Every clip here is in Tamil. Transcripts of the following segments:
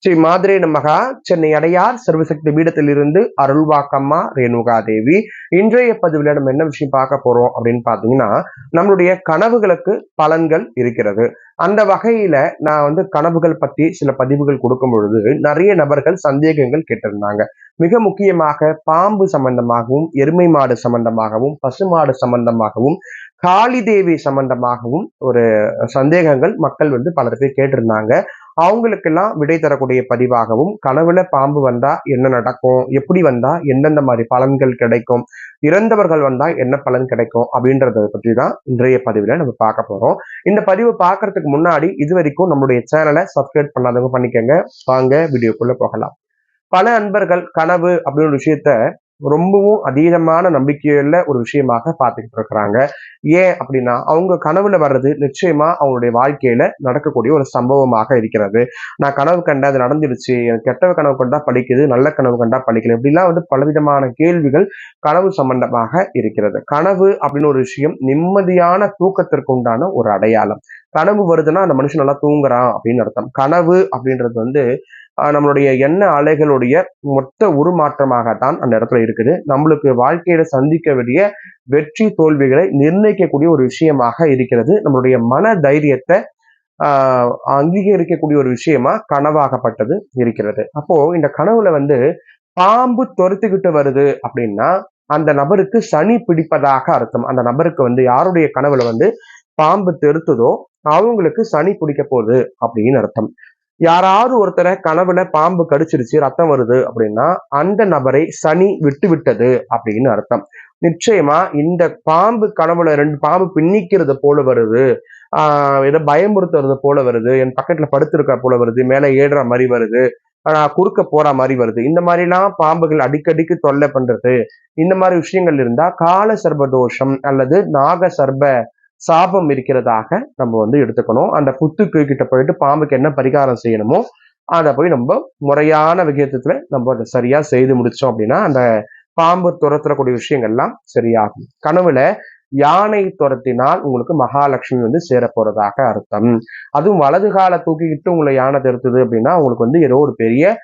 ஸ்ரீ மாத்ரே நமகா. சென்னை அடையார் சர்வசக்தி பீடத்திலிருந்து அருள்வாக்கம்மா ரேணுகா தேவி. இன்றைய பதிவுல நம்ம என்ன விஷயம் பார்க்க போறோம் அப்படின்னு பாத்தீங்கன்னா, நம்மளுடைய கனவுகளுக்கு பலன்கள் இருக்கிறது. அந்த வகையில நான் கனவுகள் பத்தி சில பதிவுகள் கொடுக்கும் பொழுது நிறைய நபர்கள் சந்தேகங்கள் கேட்டிருந்தாங்க. மிக முக்கியமாக பாம்பு சம்பந்தமாகவும், எருமை மாடு சம்பந்தமாகவும், பசுமாடு சம்பந்தமாகவும், காளி தேவி சம்பந்தமாகவும் ஒரு சந்தேகங்கள் மக்கள் பலர் பேர் கேட்டிருந்தாங்க. அவங்களுக்கெல்லாம் விடை தரக்கூடிய பதிவாகவும், கனவுல பாம்பு வந்தா என்ன நடக்கும், எப்படி வந்தா எந்தெந்த மாதிரி பலன்கள் கிடைக்கும், இறந்தவர்கள் வந்தா என்ன பலன் கிடைக்கும் அப்படின்றத பற்றி தான் இன்றைய பதிவுல நம்ம பார்க்க போறோம். இந்த பதிவு பார்க்கறதுக்கு முன்னாடி இது வரைக்கும் நம்மளுடைய சேனலை சப்ஸ்கிரைப் பண்ணாதவங்க பண்ணிக்கங்க. வாங்க வீடியோக்குள்ள போகலாம். பல அன்பர்கள் கனவு அப்படின்னு ஒரு விஷயத்த ரொம்பவும் அதீதமான நம்பிக்கையுள்ள ஒரு விஷயமாக பார்த்துக்கிட்டு இருக்கிறாங்க. ஏன் அப்படின்னா, அவங்க கனவுல வர்றது நிச்சயமா அவங்களுடைய வாழ்க்கையில நடக்கக்கூடிய ஒரு சம்பவமாக இருக்கிறது. நான் கனவு கண்டேன், அது நடந்துருச்சு, எனக்கு கெட்ட கனவு கண்டா பலிக்குது, நல்ல கனவு கண்டா பலிக்கல, இப்படிலாம் பலவிதமான கேள்விகள் கனவு சம்பந்தமாக இருக்கிறது. கனவு அப்படின்னு ஒரு விஷயம் நிம்மதியான தூக்கத்திற்கு உண்டான ஒரு அடையாளம். கனவு வருதுன்னா அந்த மனுஷன் நல்லா தூங்குறான் அப்படின்னு அர்த்தம். கனவு அப்படின்றது நம்மளுடைய எண்ண அலைகளுடைய மொத்த உருமாற்றமாகத்தான் அந்த இடத்துல இருக்குது. நம்மளுக்கு வாழ்க்கையில சந்திக்க வேண்டிய வெற்றி தோல்விகளை நிர்ணயிக்கக்கூடிய ஒரு விஷயமாக இருக்கிறது. நம்மளுடைய மன தைரியத்தை அங்கீகரிக்கக்கூடிய ஒரு விஷயமா கனவாகப்பட்டது இருக்கிறது. அப்போ இந்த கனவுல பாம்பு துரத்துக்கிட்டு வருது அப்படின்னா அந்த நபருக்கு சனி பிடிப்பதாக அர்த்தம். அந்த நபருக்கு யாருடைய கனவுல பாம்பு தெருத்துதோ அவங்களுக்கு சனி பிடிக்க போகுது அப்படின்னு அர்த்தம். யாராவது ஒருத்தரை கனவுல பாம்பு கடிச்சிருச்சு, ரத்தம் வருது அப்படின்னா அந்த நபரை சனி விட்டு விட்டது அப்படின்னு அர்த்தம். நிச்சயமா இந்த பாம்பு கனவுல 2 பாம்பு பின்னிக்கிறது போல வருது, ஏதோ பயமுறுத்துறது போல வருது, என் பக்கத்துல படுத்திருக்க போல வருது, மேல ஏறுற மாதிரி வருது, குறுக்க போற மாதிரி வருது, இந்த மாதிரி எல்லாம் பாம்புகள் அடிக்கடிக்கு தொல்லை பண்றது, இந்த மாதிரி விஷயங்கள் இருந்தா கால சர்ப தோஷம் அல்லது நாக சர்ப சாபம் இருக்கிறதாக நம்ம எடுத்துக்கணும். அந்த புத்துக்கு கிட்ட போயிட்டு பாம்புக்கு என்ன பரிகாரம் செய்யணுமோ அதை போய் நம்ம முறையான விகிதத்துல நம்ம அதை சரியா செய்து முடிச்சோம் அப்படின்னா அந்த பாம்பு துரத்துறக்கூடிய விஷயங்கள்லாம் சரியாகும். கனவுல யானை துரத்தினால் உங்களுக்கு மகாலட்சுமி சேர போறதாக அர்த்தம். அதுவும் வலது கால தூக்கிக்கிட்டு உங்களை யானை துரத்துது அப்படின்னா உங்களுக்கு ஏதோ ஒரு பெரிய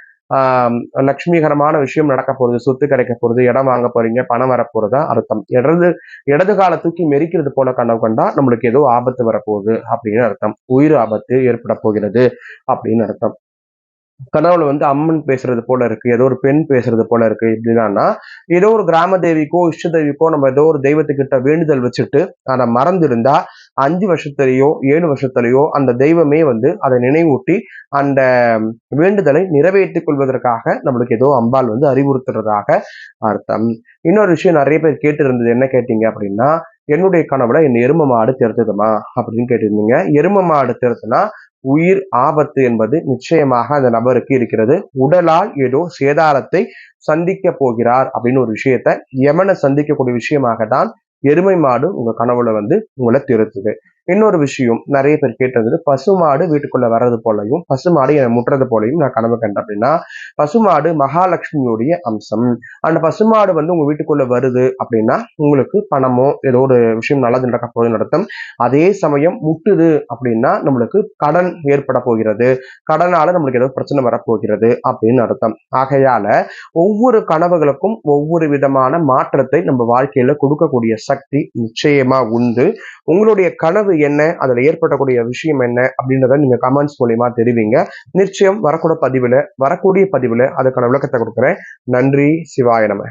லட்சுமிகரமான விஷயம் நடக்க போறது, சொத்து கிடைக்க போறது, இடம் வாங்க போறீங்க, பணம் வரப்போறதா அர்த்தம். இடது கால தூக்கி மெரிக்கிறது போல கனவு கண்டா நம்மளுக்கு ஏதோ ஆபத்து வரப்போகுது அப்படின்னு அர்த்தம். உயிர் ஆபத்து ஏற்பட போகிறது அப்படின்னு அர்த்தம். கனவுல அம்மன் பேசுறது போல இருக்கு, ஏதோ ஒரு பெண் பேசுறது போல இருக்கு, இப்படின்னா ஏதோ ஒரு கிராம தேவிக்கோ இஷ்ட தேவிக்கோ நம்ம ஏதோ ஒரு தெய்வத்துக்கிட்ட வேண்டுதல் வச்சுட்டு அதை மறந்திருந்தா 5 வருஷத்துலயோ 7 வருஷத்துலயோ அந்த தெய்வமே அதை நினைவூட்டி அந்த வேண்டுதலை நிறைவேற்றிக் கொள்வதற்காக நம்மளுக்கு ஏதோ அம்பாள் அறிவுறுத்துறதாக அர்த்தம். இன்னொரு விஷயம் நிறைய பேர் கேட்டு இருந்தது, என்ன கேட்டீங்க அப்படின்னா, என்னுடைய கனவுல என் எரும மாடு தெருத்துதுமா அப்படின்னு கேட்டிருந்தீங்க. எரும மாடு தெருத்துனா உயிர் ஆபத்து என்பது நிச்சயமாக அந்த நபருக்கு இருக்கிறது. உடலால் ஏதோ சேதாரத்தை சந்திக்க போகிறார் அப்படின்னு ஒரு விஷயத்த யமனை சந்திக்கக்கூடிய விஷயமாக தான் எருமை மாடு உங்க கனவுல உங்களை திருத்துது. இன்னொரு விஷயம் நிறைய பேர் கேட்டது, பசுமாடு வீட்டுக்குள்ள வர்றது போலையும் பசுமாடு என்னை முட்டுறது போலையும் நான் கனவு கண்டேன் அப்படின்னா, பசுமாடு மகாலட்சுமியுடைய அம்சம். அந்த பசுமாடு உங்க வீட்டுக்குள்ள வருது அப்படின்னா உங்களுக்கு பணமோ ஏதோ ஒரு விஷயம் நல்லது நடக்க போகுதுன்னு அர்த்தம். அதே சமயம் முட்டுது அப்படின்னா நம்மளுக்கு கடன் ஏற்பட போகிறது, கடனால நம்மளுக்கு ஏதோ பிரச்சனை வரப்போகிறது அப்படின்னு அர்த்தம். ஆகையால ஒவ்வொரு கனவுகளுக்கும் ஒவ்வொரு விதமான மாற்றத்தை நம்ம வாழ்க்கையில கொடுக்கக்கூடிய சக்தி நிச்சயமா உண்டு. உங்களுடைய கனவு என்ன, அதுல ஏற்படக்கூடிய விஷயம் என்ன அப்படின்றத நீங்க கமெண்ட்ஸ் மூலியமா தெரிவிங்க. நிச்சயம் வரக்கூடிய பதிவுல அதுக்கான விளக்கத்தை கொடுக்குறேன். நன்றி. சிவாய நம.